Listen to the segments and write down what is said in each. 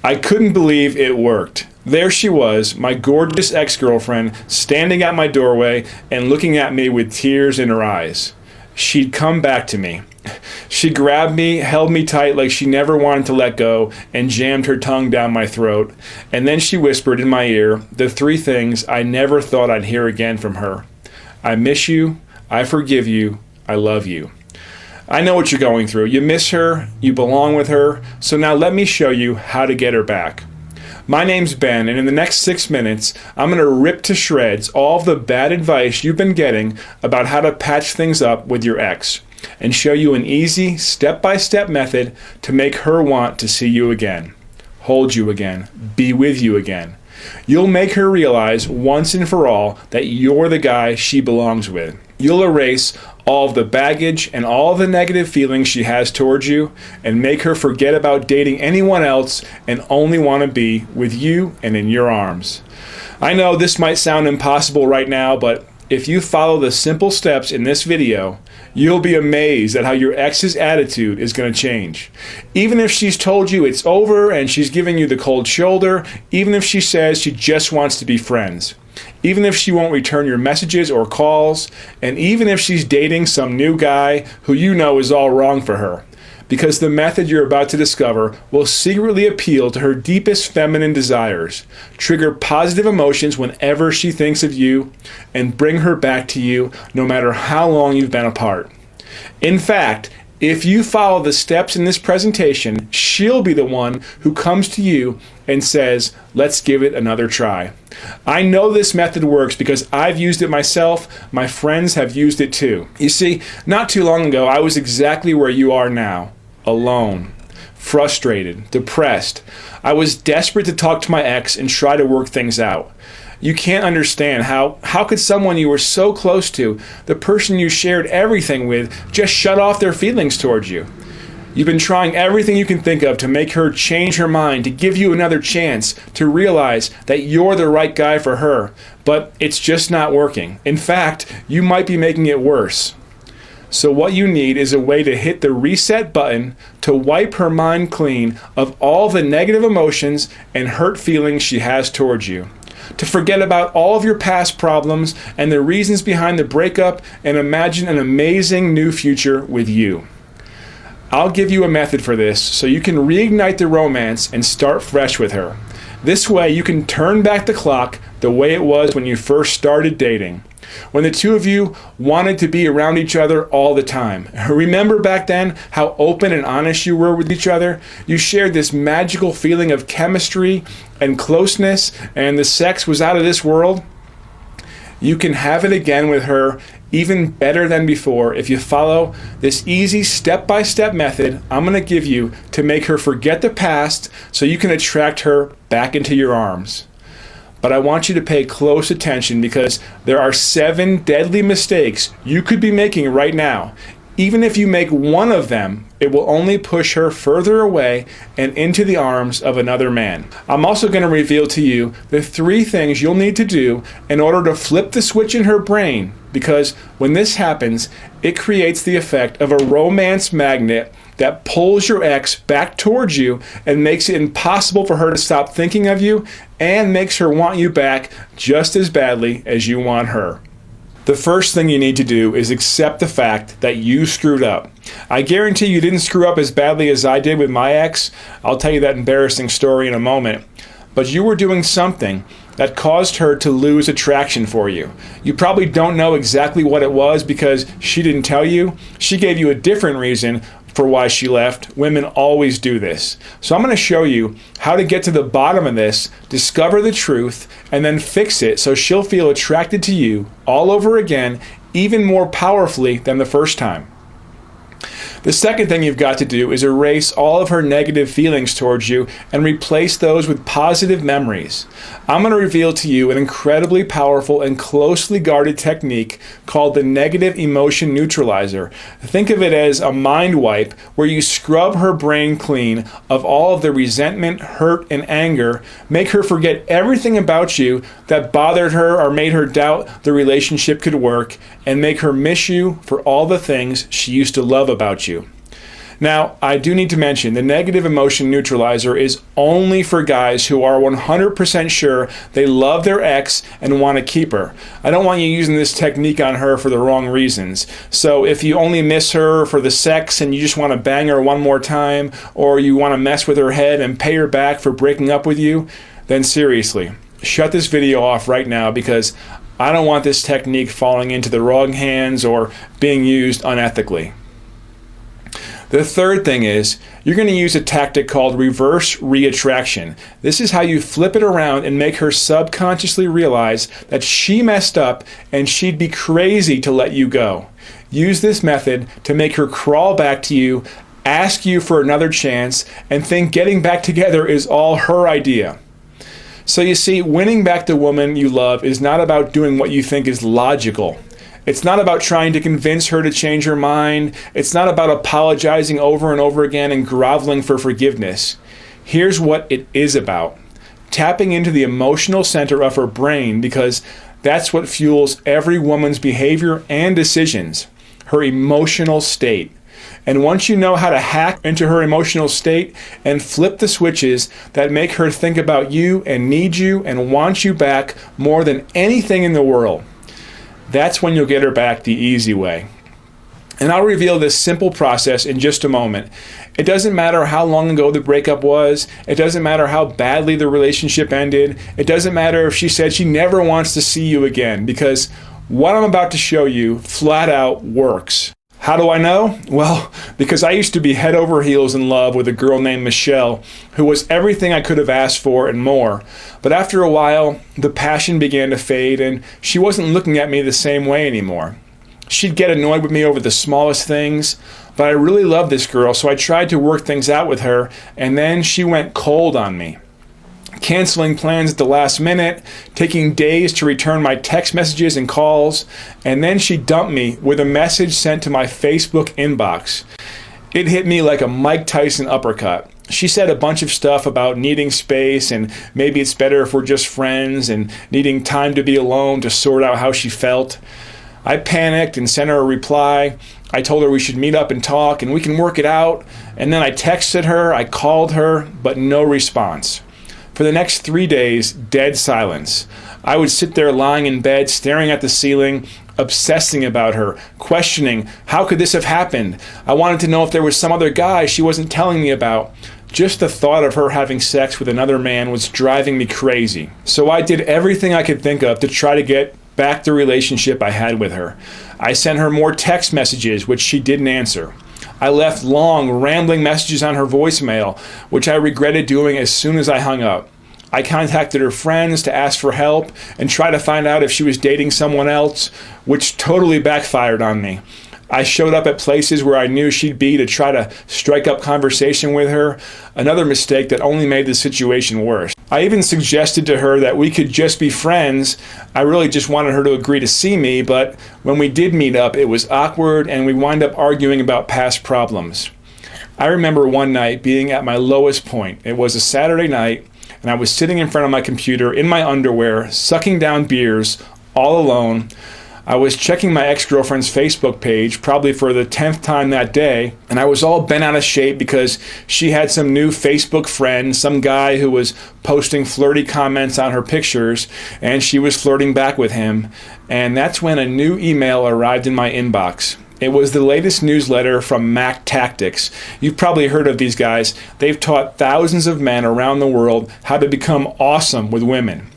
I couldn't believe it worked. There she was, my gorgeous ex-girlfriend, standing at my doorway and looking at me with tears in her eyes. She'd come back to me. She grabbed me, held me tight like she never wanted to let go, and jammed her tongue down my throat. And then she whispered in my ear the three things I never thought I'd hear again from her. I miss you, I forgive you, I love you. I know what you're going through. You miss her, you belong with her, so now let me show you how to get her back. My name's Ben, and in the next 6 minutes, I'm going to rip to shreds all of the bad advice you've been getting about how to patch things up with your ex, and show you an easy, step-by-step method to make her want to see you again, hold you again, be with you again. You'll make her realize once and for all that you're the guy she belongs with. You'll erase all of the baggage and all of the negative feelings she has towards you and make her forget about dating anyone else and only want to be with you and in your arms. I know this might sound impossible right now, but if you follow the simple steps in this video, you'll be amazed at how your ex's attitude is going to change. Even if she's told you it's over and she's giving you the cold shoulder, even if she says she just wants to be friends, even if she won't return your messages or calls, and even if she's dating some new guy who you know is all wrong for her. Because the method you're about to discover will secretly appeal to her deepest feminine desires, trigger positive emotions whenever she thinks of you, and bring her back to you no matter how long you've been apart. In fact, if you follow the steps in this presentation, she'll be the one who comes to you and says, let's give it another try. I know this method works because I've used it myself. My friends have used it too. You see, not too long ago, I was exactly where you are now, alone, frustrated, depressed. I was desperate to talk to my ex and try to work things out. You can't understand how could someone you were so close to, the person you shared everything with, just shut off their feelings towards you. You've been trying everything you can think of to make her change her mind, to give you another chance, to realize that you're the right guy for her, but it's just not working. In fact, you might be making it worse. So what you need is a way to hit the reset button to wipe her mind clean of all the negative emotions and hurt feelings she has towards you. To forget about all of your past problems and the reasons behind the breakup and imagine an amazing new future with you. I'll give you a method for this so you can reignite the romance and start fresh with her. This way you can turn back the clock the way it was when you first started dating, when the two of you wanted to be around each other all the time. Remember back then how open and honest you were with each other? You shared this magical feeling of chemistry and closeness, and the sex was out of this world. You can have it again with her, even better than before, if you follow this easy step-by-step method I'm going to give you to make her forget the past so you can attract her back into your arms. But I want you to pay close attention because there are 7 deadly mistakes you could be making right now. Even if you make one of them, it will only push her further away and into the arms of another man. I'm also going to reveal to you the 3 things you'll need to do in order to flip the switch in her brain, because when this happens, it creates the effect of a romance magnet that pulls your ex back towards you and makes it impossible for her to stop thinking of you and makes her want you back just as badly as you want her. The first thing you need to do is accept the fact that you screwed up. I guarantee you didn't screw up as badly as I did with my ex. I'll tell you that embarrassing story in a moment. But you were doing something that caused her to lose attraction for you. You probably don't know exactly what it was because she didn't tell you. She gave you a different reason for why she left. Women always do this. So I'm going to show you how to get to the bottom of this, discover the truth, and then fix it so she'll feel attracted to you all over again, even more powerfully than the first time. The second thing you've got to do is erase all of her negative feelings towards you and replace those with positive memories. I'm going to reveal to you an incredibly powerful and closely guarded technique called the negative emotion neutralizer. Think of it as a mind wipe where you scrub her brain clean of all of the resentment, hurt, and anger, make her forget everything about you that bothered her or made her doubt the relationship could work, and make her miss you for all the things she used to love about you. Now, I do need to mention the negative emotion neutralizer is only for guys who are 100% sure they love their ex and want to keep her. I don't want you using this technique on her for the wrong reasons. So if you only miss her for the sex and you just want to bang her one more time, or you want to mess with her head and pay her back for breaking up with you, then seriously, shut this video off right now, because I don't want this technique falling into the wrong hands or being used unethically. The third thing is, you're going to use a tactic called reverse reattraction. This is how you flip it around and make her subconsciously realize that she messed up and she'd be crazy to let you go. Use this method to make her crawl back to you, ask you for another chance, and think getting back together is all her idea. So you see, winning back the woman you love is not about doing what you think is logical. It's not about trying to convince her to change her mind. It's not about apologizing over and over again and groveling for forgiveness. Here's what it is about: tapping into the emotional center of her brain, because that's what fuels every woman's behavior and decisions, her emotional state. And once you know how to hack into her emotional state and flip the switches that make her think about you and need you and want you back more than anything in the world, that's when you'll get her back the easy way. And I'll reveal this simple process in just a moment. It doesn't matter how long ago the breakup was. It doesn't matter how badly the relationship ended. It doesn't matter if she said she never wants to see you again, because what I'm about to show you flat out works. How do I know? Well, because I used to be head over heels in love with a girl named Michelle, who was everything I could have asked for and more. But after a while, the passion began to fade, and she wasn't looking at me the same way anymore. She'd get annoyed with me over the smallest things, but I really loved this girl, so I tried to work things out with her, and then she went cold on me, canceling plans at the last minute, taking days to return my text messages and calls, and then she dumped me with a message sent to my Facebook inbox. It hit me like a Mike Tyson uppercut. She said a bunch of stuff about needing space and maybe it's better if we're just friends, and needing time to be alone to sort out how she felt. I panicked and sent her a reply. I told her we should meet up and talk and we can work it out. And then I texted her, I called her, but no response. For the next 3 days, dead silence. I would sit there lying in bed, staring at the ceiling, obsessing about her, questioning, how could this have happened? I wanted to know if there was some other guy she wasn't telling me about. Just the thought of her having sex with another man was driving me crazy. So I did everything I could think of to try to get back the relationship I had with her. I sent her more text messages, which she didn't answer. I left long, rambling messages on her voicemail, which I regretted doing as soon as I hung up. I contacted her friends to ask for help and try to find out if she was dating someone else, which totally backfired on me. I showed up at places where I knew she'd be to try to strike up conversation with her, another mistake that only made the situation worse. I even suggested to her that we could just be friends. I really just wanted her to agree to see me, but when we did meet up, it was awkward and we wound up arguing about past problems. I remember one night being at my lowest point. It was a Saturday night, and I was sitting in front of my computer in my underwear, sucking down beers, all alone. I was checking my ex-girlfriend's Facebook page, probably for the 10th time that day, and I was all bent out of shape because she had some new Facebook friend, some guy who was posting flirty comments on her pictures, and she was flirting back with him. And that's when a new email arrived in my inbox. It was the latest newsletter from Mac Tactics. You've probably heard of these guys. They've taught thousands of men around the world how to become awesome with women.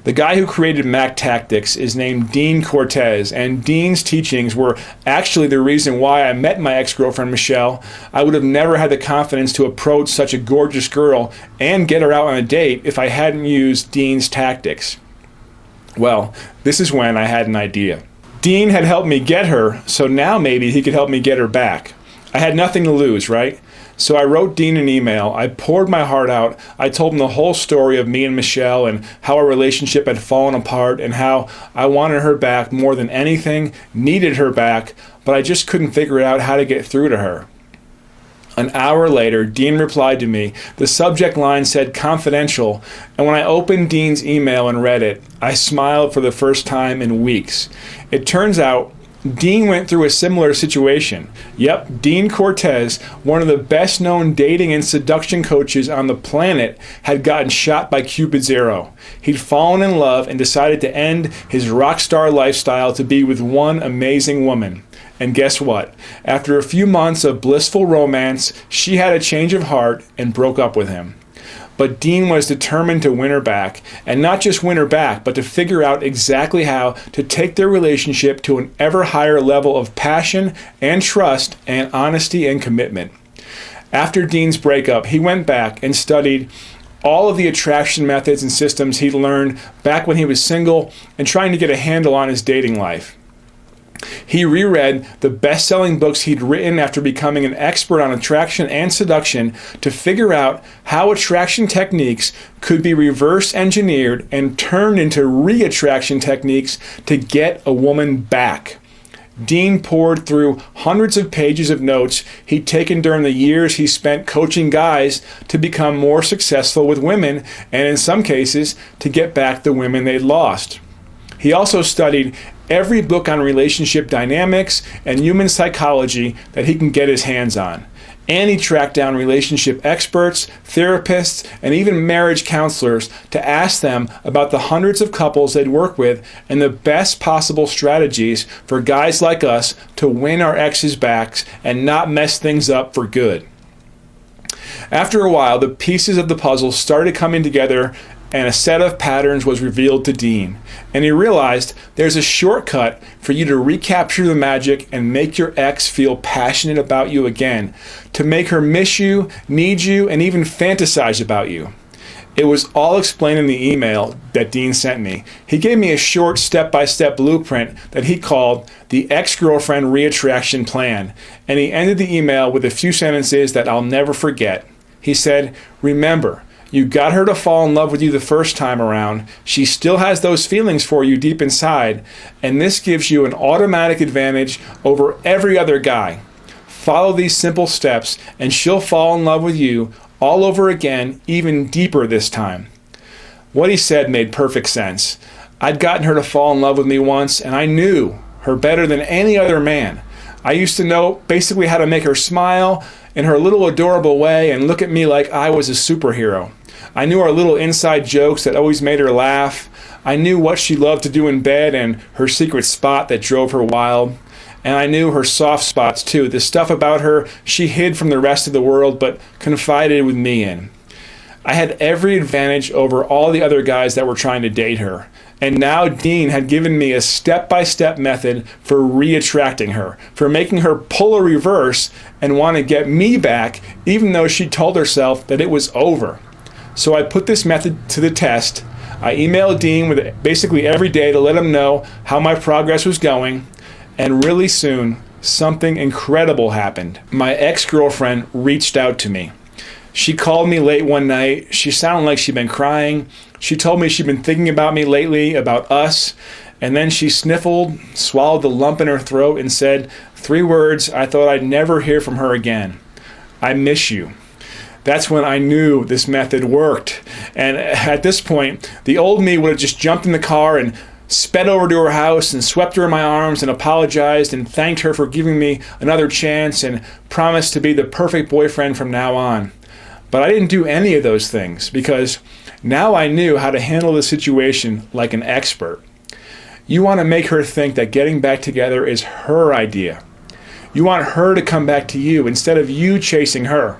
The guy who created Mac Tactics is named Dean Cortez, and Dean's teachings were actually the reason why I met my ex-girlfriend Michelle. I would have never had the confidence to approach such a gorgeous girl and get her out on a date if I hadn't used Dean's tactics. Well, this is when I had an idea. Dean had helped me get her, so now maybe he could help me get her back. I had nothing to lose, right? So I wrote Dean an email. I poured my heart out. I told him the whole story of me and Michelle and how our relationship had fallen apart and how I wanted her back more than anything, needed her back, but I just couldn't figure out how to get through to her. An hour later, Dean replied to me. The subject line said confidential, and when I opened Dean's email and read it, I smiled for the first time in weeks. It turns out Dean went through a similar situation. Yep, Dean Cortez, one of the best known dating and seduction coaches on the planet, had gotten shot by Cupid's arrow. He'd fallen in love and decided to end his rock star lifestyle to be with one amazing woman. And guess what? After a few months of blissful romance, she had a change of heart and broke up with him. But Dean was determined to win her back, and not just win her back, but to figure out exactly how to take their relationship to an ever higher level of passion and trust and honesty and commitment. After Dean's breakup, he went back and studied all of the attraction methods and systems he'd learned back when he was single and trying to get a handle on his dating life. He reread the best-selling books he'd written after becoming an expert on attraction and seduction to figure out how attraction techniques could be reverse engineered and turned into re-attraction techniques to get a woman back. Dean poured through hundreds of pages of notes he'd taken during the years he spent coaching guys to become more successful with women, and in some cases, to get back the women they'd lost. He also studied every book on relationship dynamics and human psychology that he can get his hands on. And he tracked down relationship experts, therapists, and even marriage counselors to ask them about the hundreds of couples they'd work with and the best possible strategies for guys like us to win our exes' backs and not mess things up for good. After a while, the pieces of the puzzle started coming together and a set of patterns was revealed to Dean. And he realized there's a shortcut for you to recapture the magic and make your ex feel passionate about you again, to make her miss you, need you, and even fantasize about you. It was all explained in the email that Dean sent me. He gave me a short step-by-step blueprint that he called the Ex-Girlfriend Reattraction Plan, and he ended the email with a few sentences that I'll never forget. He said, "Remember, you got her to fall in love with you the first time around. She still has those feelings for you deep inside, and this gives you an automatic advantage over every other guy. Follow these simple steps, and she'll fall in love with you all over again, even deeper this time." What he said made perfect sense. I'd gotten her to fall in love with me once, and I knew her better than any other man. I used to know basically how to make her smile in her little adorable way and look at me like I was a superhero. I knew our little inside jokes that always made her laugh. I knew what she loved to do in bed and her secret spot that drove her wild. And I knew her soft spots too, the stuff about her she hid from the rest of the world but confided with me in. I had every advantage over all the other guys that were trying to date her. And now Dean had given me a step-by-step method for re-attracting her, for making her pull a reverse and want to get me back even though she told herself that it was over. So I put this method to the test. I emailed Dean with basically every day to let him know how my progress was going. And really soon, something incredible happened. My ex-girlfriend reached out to me. She called me late one night. She sounded like she'd been crying. She told me she'd been thinking about me lately, about us. And then she sniffled, swallowed the lump in her throat, and said 3 words I thought I'd never hear from her again. "I miss you." That's when I knew this method worked. And at this point, the old me would have just jumped in the car and sped over to her house and swept her in my arms and apologized and thanked her for giving me another chance and promised to be the perfect boyfriend from now on. But I didn't do any of those things because now I knew how to handle the situation like an expert. You want to make her think that getting back together is her idea. You want her to come back to you instead of you chasing her.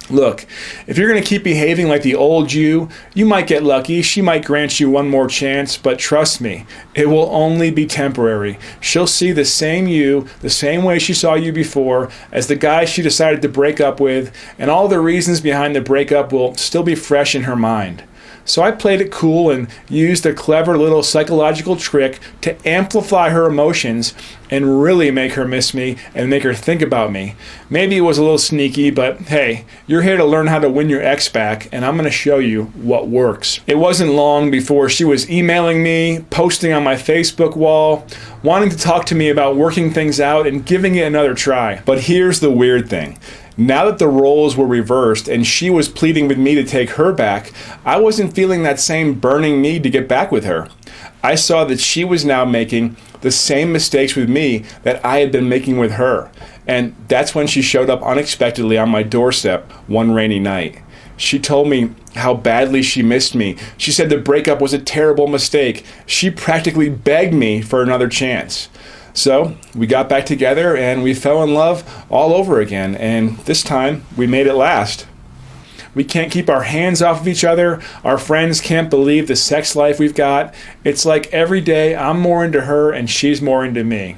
Look, if you're going to keep behaving like the old you might get lucky. She might grant you one more chance, but trust me, it will only be temporary. She'll see the same you, the same way she saw you before, as the guy she decided to break up with, and all the reasons behind the breakup will still be fresh in her mind. So I played it cool and used a clever little psychological trick to amplify her emotions and really make her miss me and make her think about me. Maybe it was a little sneaky, but hey, you're here to learn how to win your ex back, and I'm going to show you what works. It wasn't long before she was emailing me, posting on my Facebook wall, wanting to talk to me about working things out and giving it another try. But here's the weird thing. Now that the roles were reversed and she was pleading with me to take her back, I wasn't feeling that same burning need to get back with her. I saw that she was now making the same mistakes with me that I had been making with her. And that's when she showed up unexpectedly on my doorstep one rainy night. She told me how badly she missed me. She said the breakup was a terrible mistake. She practically begged me for another chance. So we got back together and we fell in love all over again. And this time we made it last. We can't keep our hands off of each other. Our friends can't believe the sex life we've got. It's like every day I'm more into her and she's more into me.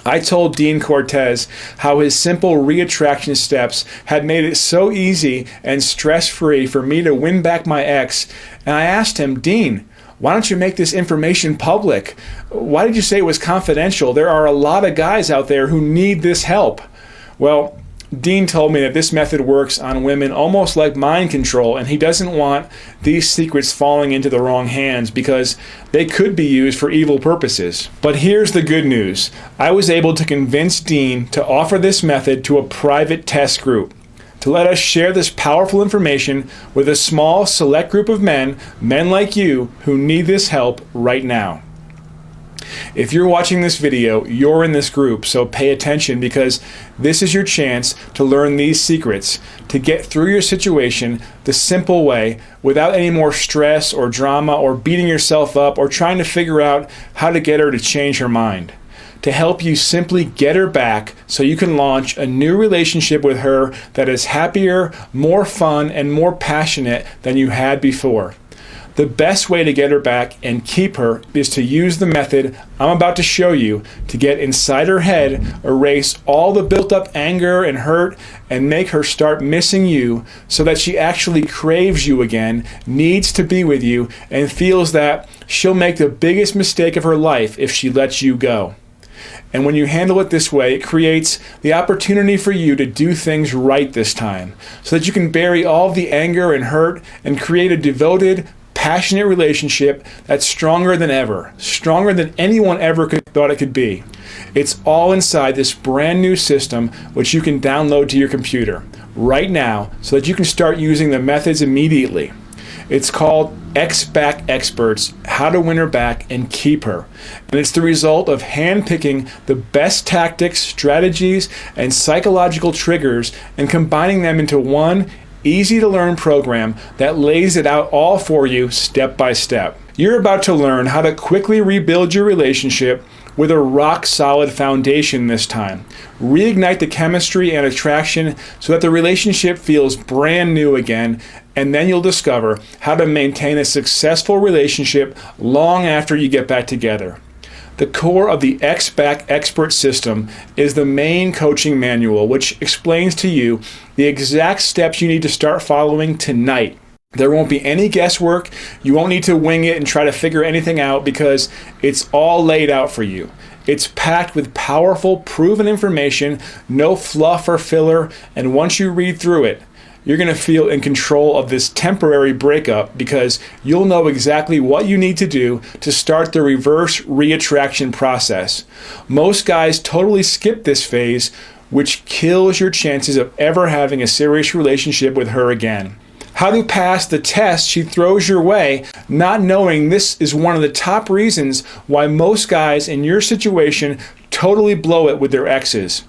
I told Dean Cortez how his simple reattraction steps had made it so easy and stress-free for me to win back my ex. And I asked him, Dean, why don't you make this information public? Why did you say it was confidential? There are a lot of guys out there who need this help. Well, Dean told me that this method works on women almost like mind control, and he doesn't want these secrets falling into the wrong hands because they could be used for evil purposes. But here's the good news. I was able to convince Dean to offer this method to a private test group, to let us share this powerful information with a small, select group of men like you, who need this help right now. If you're watching this video, you're in this group, so pay attention because this is your chance to learn these secrets, to get through your situation the simple way without any more stress or drama or beating yourself up or trying to figure out how to get her to change her mind. To help you simply get her back so you can launch a new relationship with her that is happier, more fun, and more passionate than you had before. The best way to get her back and keep her is to use the method I'm about to show you to get inside her head, erase all the built-up anger and hurt, and make her start missing you so that she actually craves you again, needs to be with you, and feels that she'll make the biggest mistake of her life if she lets you go. And when you handle it this way, it creates the opportunity for you to do things right this time, so that you can bury all the anger and hurt and create a devoted, passionate relationship that's stronger than ever, stronger than anyone ever thought it could be. It's all inside this brand new system which you can download to your computer right now so that you can start using the methods immediately. It's called X-Back Experts, How to Win Her Back and Keep Her. And it's the result of handpicking the best tactics, strategies, and psychological triggers and combining them into one easy-to-learn program that lays it out all for you step by step. You're about to learn how to quickly rebuild your relationship with a rock-solid foundation this time. Reignite the chemistry and attraction so that the relationship feels brand new again, and then you'll discover how to maintain a successful relationship long after you get back together. The core of the X-Back Expert system is the main coaching manual, which explains to you the exact steps you need to start following tonight. There won't be any guesswork. You won't need to wing it and try to figure anything out because it's all laid out for you. It's packed with powerful, proven information, no fluff or filler, and once you read through it, you're going to feel in control of this temporary breakup because you'll know exactly what you need to do to start the reverse reattraction process. Most guys totally skip this phase, which kills your chances of ever having a serious relationship with her again. How to pass the test she throws your way, not knowing this is one of the top reasons why most guys in your situation totally blow it with their exes.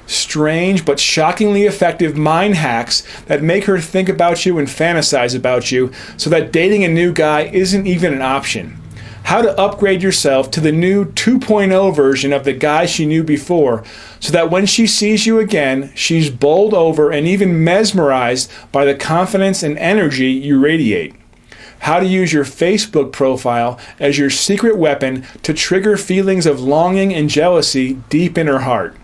Strange but shockingly effective mind hacks that make her think about you and fantasize about you so that dating a new guy isn't even an option. How to upgrade yourself to the new 2.0 version of the guy she knew before so that when she sees you again, she's bowled over and even mesmerized by the confidence and energy you radiate. How to use your Facebook profile as your secret weapon to trigger feelings of longing and jealousy deep in her heart.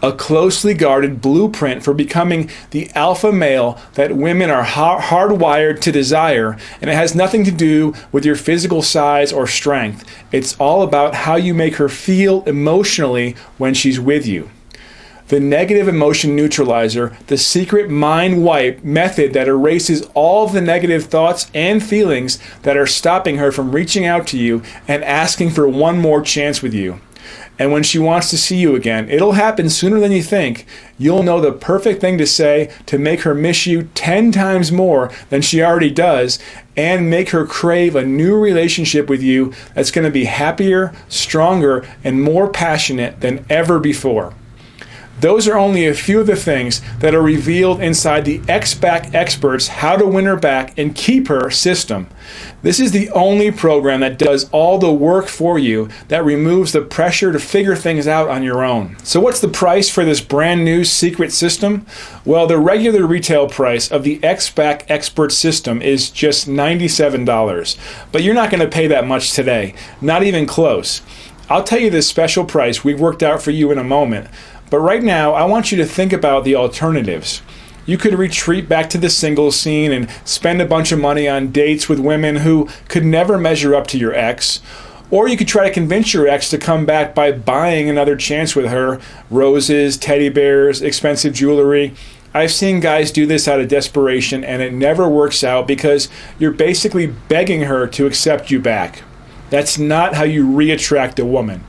A closely guarded blueprint for becoming the alpha male that women are hardwired to desire, and it has nothing to do with your physical size or strength. It's all about how you make her feel emotionally when she's with you. The negative emotion neutralizer, the secret mind wipe method that erases all the negative thoughts and feelings that are stopping her from reaching out to you and asking for one more chance with you. And when she wants to see you again, it'll happen sooner than you think. You'll know the perfect thing to say to make her miss you 10 times more than she already does, and make her crave a new relationship with you that's going to be happier, stronger, and more passionate than ever before. Those are only a few of the things that are revealed inside the X-Back Experts How to Win Her Back and Keep Her system. This is the only program that does all the work for you, that removes the pressure to figure things out on your own. So what's the price for this brand new secret system? Well, the regular retail price of the X-Back Experts system is just $97. But you're not going to pay that much today. Not even close. I'll tell you the special price we've worked out for you in a moment. But right now, I want you to think about the alternatives. You could retreat back to the singles scene and spend a bunch of money on dates with women who could never measure up to your ex. Or you could try to convince your ex to come back by buying another chance with her. Roses, teddy bears, expensive jewelry. I've seen guys do this out of desperation, and it never works out because you're basically begging her to accept you back. That's not how you re-attract a woman.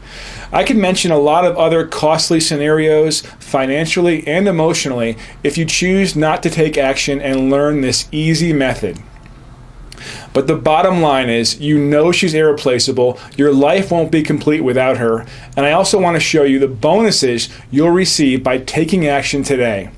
I can mention a lot of other costly scenarios, financially and emotionally, if you choose not to take action and learn this easy method. But the bottom line is, you know she's irreplaceable, your life won't be complete without her, and I also want to show you the bonuses you'll receive by taking action today.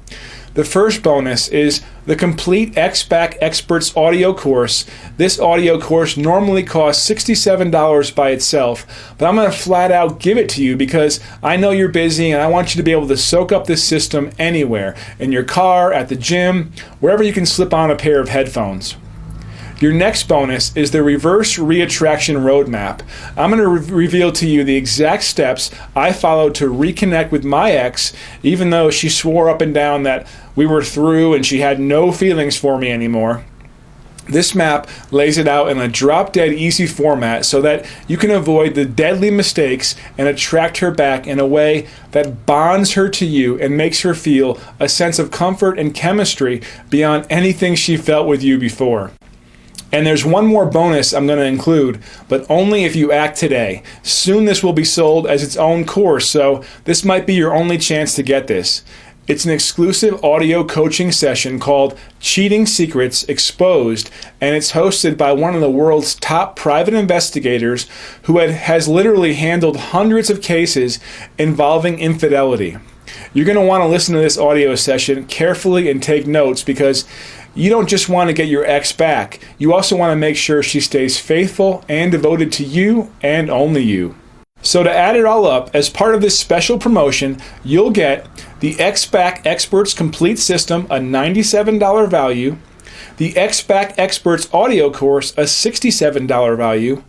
The first bonus is the complete X-Back Experts audio course. This audio course normally costs $67 by itself, but I'm going to flat out give it to you because I know you're busy and I want you to be able to soak up this system anywhere, in your car, at the gym, wherever you can slip on a pair of headphones. Your next bonus is the reverse reattraction roadmap. I'm going to reveal to you the exact steps I followed to reconnect with my ex, even though she swore up and down that we were through and she had no feelings for me anymore. This map lays it out in a drop-dead easy format so that you can avoid the deadly mistakes and attract her back in a way that bonds her to you and makes her feel a sense of comfort and chemistry beyond anything she felt with you before. And there's one more bonus I'm going to include, but only if you act today. Soon this will be sold as its own course, so this might be your only chance to get this. It's an exclusive audio coaching session called Cheating Secrets Exposed, and it's hosted by one of the world's top private investigators who has literally handled hundreds of cases involving infidelity. You're going to want to listen to this audio session carefully and take notes because you don't just want to get your ex back. You also want to make sure she stays faithful and devoted to you and only you. So to add it all up, as part of this special promotion, you'll get the X-Back Experts Complete System, a $97 value, the X-Back Experts audio course, a $67 value,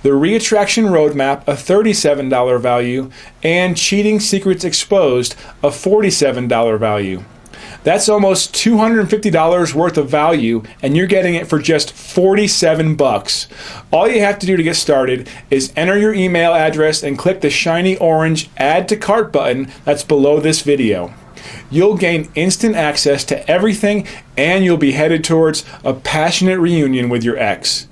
the Reattraction Roadmap, a $37 value, and Cheating Secrets Exposed, a $47 value. That's almost $250 worth of value, and you're getting it for just $47. All you have to do to get started is enter your email address and click the shiny orange Add to Cart button that's below this video. You'll gain instant access to everything, and you'll be headed towards a passionate reunion with your ex.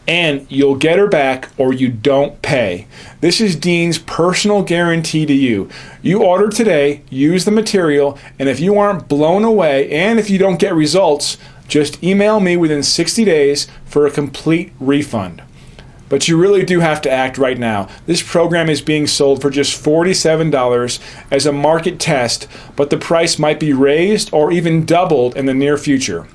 And you'll get her back or you don't pay. This is Dean's personal guarantee to you. You order today, use the material, and if you aren't blown away and if you don't get results, just email me within 60 days for a complete refund. But you really do have to act right now. This program is being sold for just $47 as a market test, but the price might be raised or even doubled in the near future.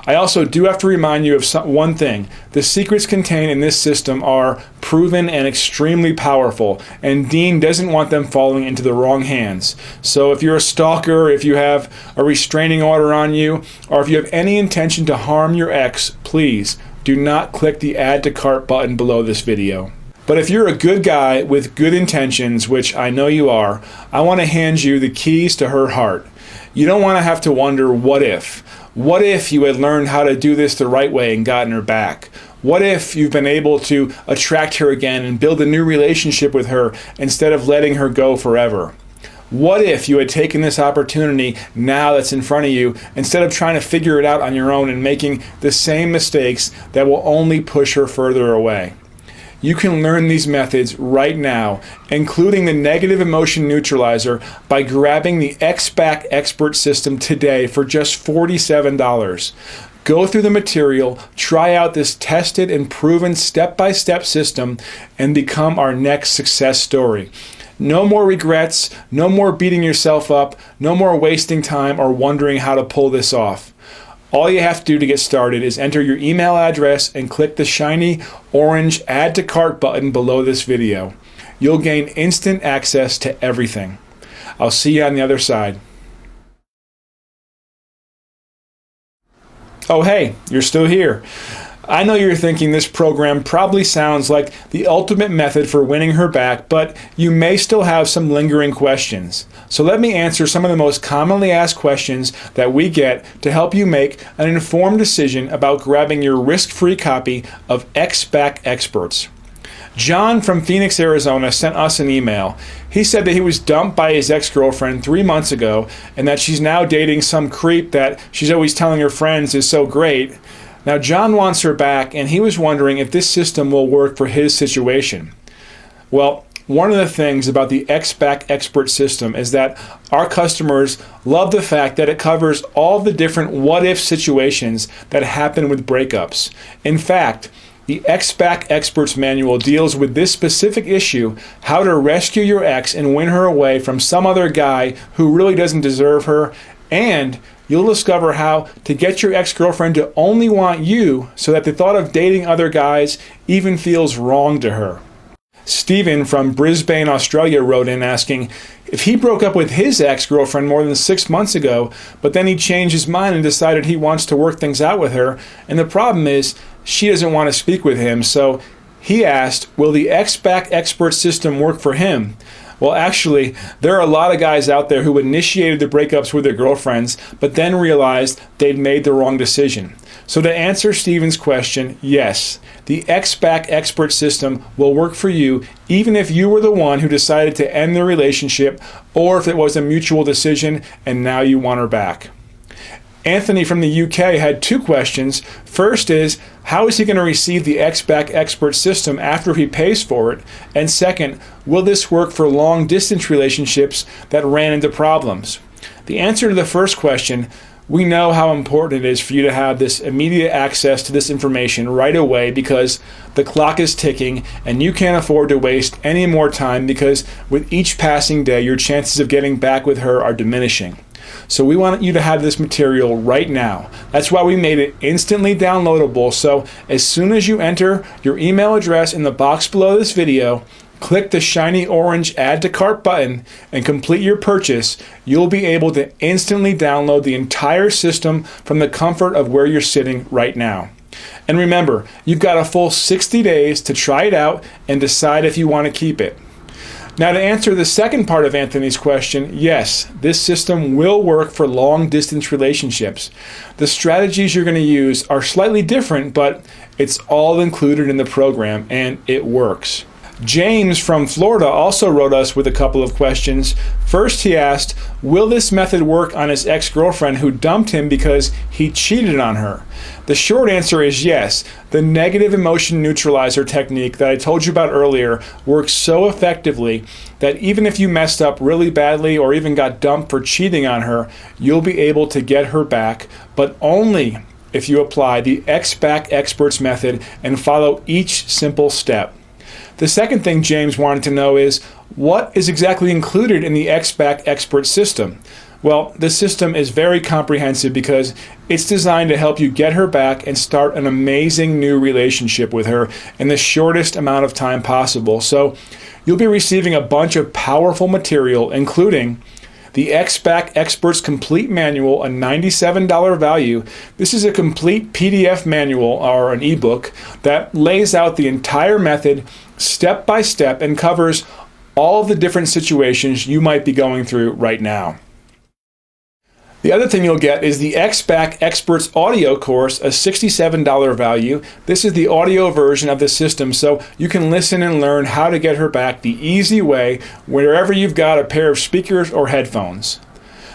I also do have to remind you of one thing. The secrets contained in this system are proven and extremely powerful, and Dean doesn't want them falling into the wrong hands. So if you're a stalker, if you have a restraining order on you, or if you have any intention to harm your ex, please do not click the Add to Cart button below this video. But if you're a good guy with good intentions, which I know you are, I want to hand you the keys to her heart. You don't want to have to wonder, what if? What if you had learned how to do this the right way and gotten her back? What if you've been able to attract her again and build a new relationship with her instead of letting her go forever? What if you had taken this opportunity now that's in front of you instead of trying to figure it out on your own and making the same mistakes that will only push her further away? You can learn these methods right now, including the negative emotion neutralizer, by grabbing the X-Back Expert System today for just $47. Go through the material, try out this tested and proven step-by-step system, and become our next success story. No more regrets, no more beating yourself up, no more wasting time or wondering how to pull this off. All you have to do to get started is enter your email address and click the shiny orange Add to Cart button below this video. You'll gain instant access to everything. I'll see you on the other side. Oh hey, you're still here. I know you're thinking this program probably sounds like the ultimate method for winning her back, but you may still have some lingering questions. So let me answer some of the most commonly asked questions that we get to help you make an informed decision about grabbing your risk-free copy of X-Back Experts. John from Phoenix, Arizona sent us an email. He said that he was dumped by his ex-girlfriend 3 months ago and that she's now dating some creep that she's always telling her friends is so great. Now, John wants her back, and he was wondering if this system will work for his situation. Well, one of the things about the X-Back Expert System is that our customers love the fact that it covers all the different what-if situations that happen with breakups. In fact, the X-Back Experts Manual deals with this specific issue, how to rescue your ex and win her away from some other guy who really doesn't deserve her, and you'll discover how to get your ex-girlfriend to only want you so that the thought of dating other guys even feels wrong to her. Stephen from Brisbane, Australia wrote in asking if he broke up with his ex-girlfriend more than 6 months ago, but then he changed his mind and decided he wants to work things out with her, and the problem is she doesn't want to speak with him, so he asked, will the X-Back Expert System work for him? Well, actually, there are a lot of guys out there who initiated the breakups with their girlfriends, but then realized they'd made the wrong decision. So to answer Steven's question, yes, the X-Back Expert System will work for you even if you were the one who decided to end the relationship or if it was a mutual decision and now you want her back. Anthony from the UK had 2 questions. First is, how is he going to receive the X-Back Expert System after he pays for it? And second, will this work for long-distance relationships that ran into problems? The answer to the first question, we know how important it is for you to have this immediate access to this information right away because the clock is ticking and you can't afford to waste any more time because with each passing day, your chances of getting back with her are diminishing. So we want you to have this material right now. That's why we made it instantly downloadable. So as soon as you enter your email address in the box below this video, click the shiny orange Add to Cart button and complete your purchase, you'll be able to instantly download the entire system from the comfort of where you're sitting right now. And remember, you've got a full 60 days to try it out and decide if you want to keep it. Now, to answer the second part of Anthony's question, yes, this system will work for long-distance relationships. The strategies you're going to use are slightly different, but it's all included in the program, and it works. James from Florida also wrote us with a couple of questions. First, he asked, will this method work on his ex-girlfriend who dumped him because he cheated on her? The short answer is yes. The negative emotion neutralizer technique that I told you about earlier works so effectively that even if you messed up really badly or even got dumped for cheating on her, you'll be able to get her back, but only if you apply the X-Back Experts method and follow each simple step. The second thing James wanted to know is, what is exactly included in the X-Back Expert System? Well, the system is very comprehensive because it's designed to help you get her back and start an amazing new relationship with her in the shortest amount of time possible. So you'll be receiving a bunch of powerful material, including the X-Back Experts Complete Manual, a $97 value. This is a complete PDF manual or an ebook that lays out the entire method step by step and covers all the different situations you might be going through right now. The other thing you'll get is the X-Back Experts audio course, a $67 value. This is the audio version of the system, so you can listen and learn how to get her back the easy way wherever you've got a pair of speakers or headphones.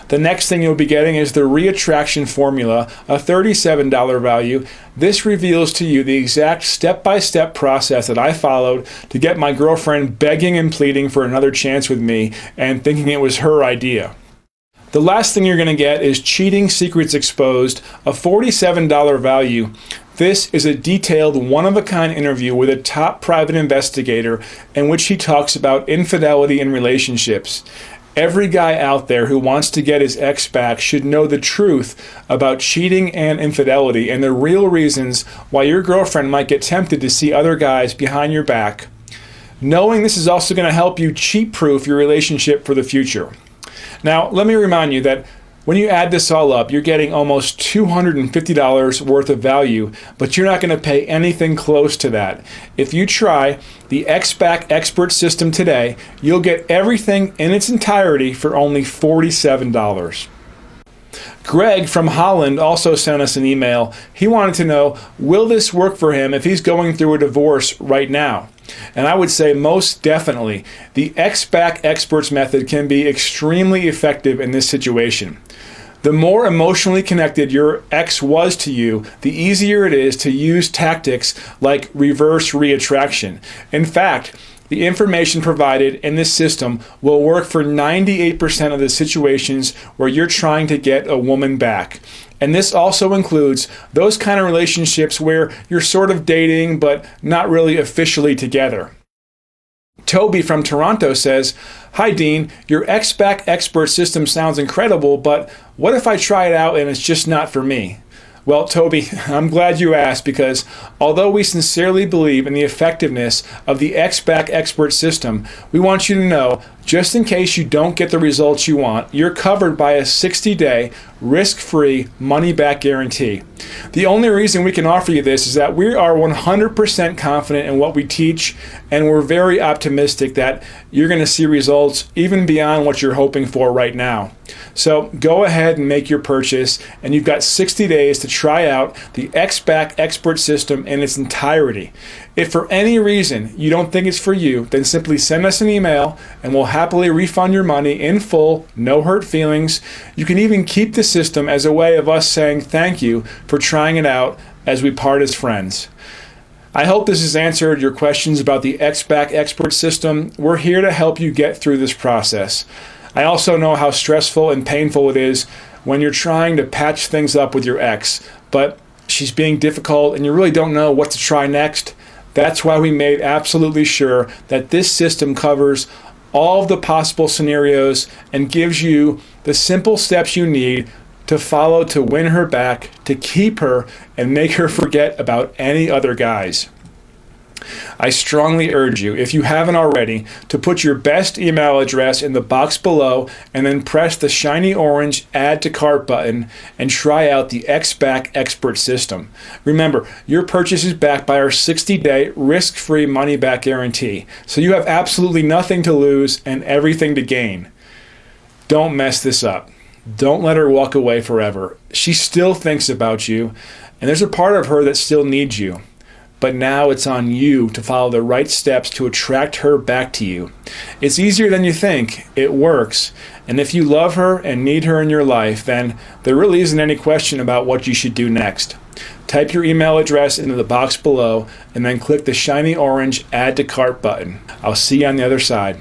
The next thing you'll be getting is the reattraction formula, a $37 value. This reveals to you the exact step-by-step process that I followed to get my girlfriend begging and pleading for another chance with me and thinking it was her idea. The last thing you're going to get is Cheating Secrets Exposed, a $47 value. This is a detailed, one-of-a-kind interview with a top private investigator in which he talks about infidelity in relationships. Every guy out there who wants to get his ex back should know the truth about cheating and infidelity and the real reasons why your girlfriend might get tempted to see other guys behind your back. Knowing this is also going to help you cheat-proof your relationship for the future. Now, let me remind you that when you add this all up, you're getting almost $250 worth of value, but you're not going to pay anything close to that. If you try the X-Back Expert System today, you'll get everything in its entirety for only $47. Greg from Holland also sent us an email. He wanted to know, will this work for him if he's going through a divorce right now? And I would say most definitely. The X-Back Experts method can be extremely effective in this situation. The more emotionally connected your ex was to you, the easier it is to use tactics like reverse reattraction. In fact, the information provided in this system will work for 98% of the situations where you're trying to get a woman back. And this also includes those kind of relationships where you're sort of dating but not really officially together. Toby from Toronto says, "Hi Dean, your X-Back Expert System sounds incredible, but what if I try it out and it's just not for me?" Well, Toby, I'm glad you asked, because although we sincerely believe in the effectiveness of the X-Back Expert System, we want you to know, just in case you don't get the results you want, you're covered by a 60-day risk-free money-back guarantee. The only reason we can offer you this is that we are 100% confident in what we teach, and we're very optimistic that you're going to see results even beyond what you're hoping for right now. So go ahead and make your purchase, and you've got 60 days to try out the X-Back Expert System in its entirety. If for any reason you don't think it's for you, then simply send us an email and we'll happily refund your money in full, no hurt feelings. You can even keep the system as a way of us saying thank you for trying it out as we part as friends. I hope this has answered your questions about the X-Back Expert System. We're here to help you get through this process. I also know how stressful and painful it is when you're trying to patch things up with your ex, but she's being difficult and you really don't know what to try next. That's why we made absolutely sure that this system covers all of the possible scenarios and gives you the simple steps you need to follow to win her back, to keep her, and make her forget about any other guys. I strongly urge you, if you haven't already, to put your best email address in the box below and then press the shiny orange Add to Cart button and try out the X-Back Expert System. Remember, your purchase is backed by our 60-day risk-free money-back guarantee, so you have absolutely nothing to lose and everything to gain. Don't mess this up. Don't let her walk away forever. She still thinks about you, and there's a part of her that still needs you. But now it's on you to follow the right steps to attract her back to you. It's easier than you think. It works. And if you love her and need her in your life, then there really isn't any question about what you should do next. Type your email address into the box below and then click the shiny orange Add to Cart button. I'll see you on the other side.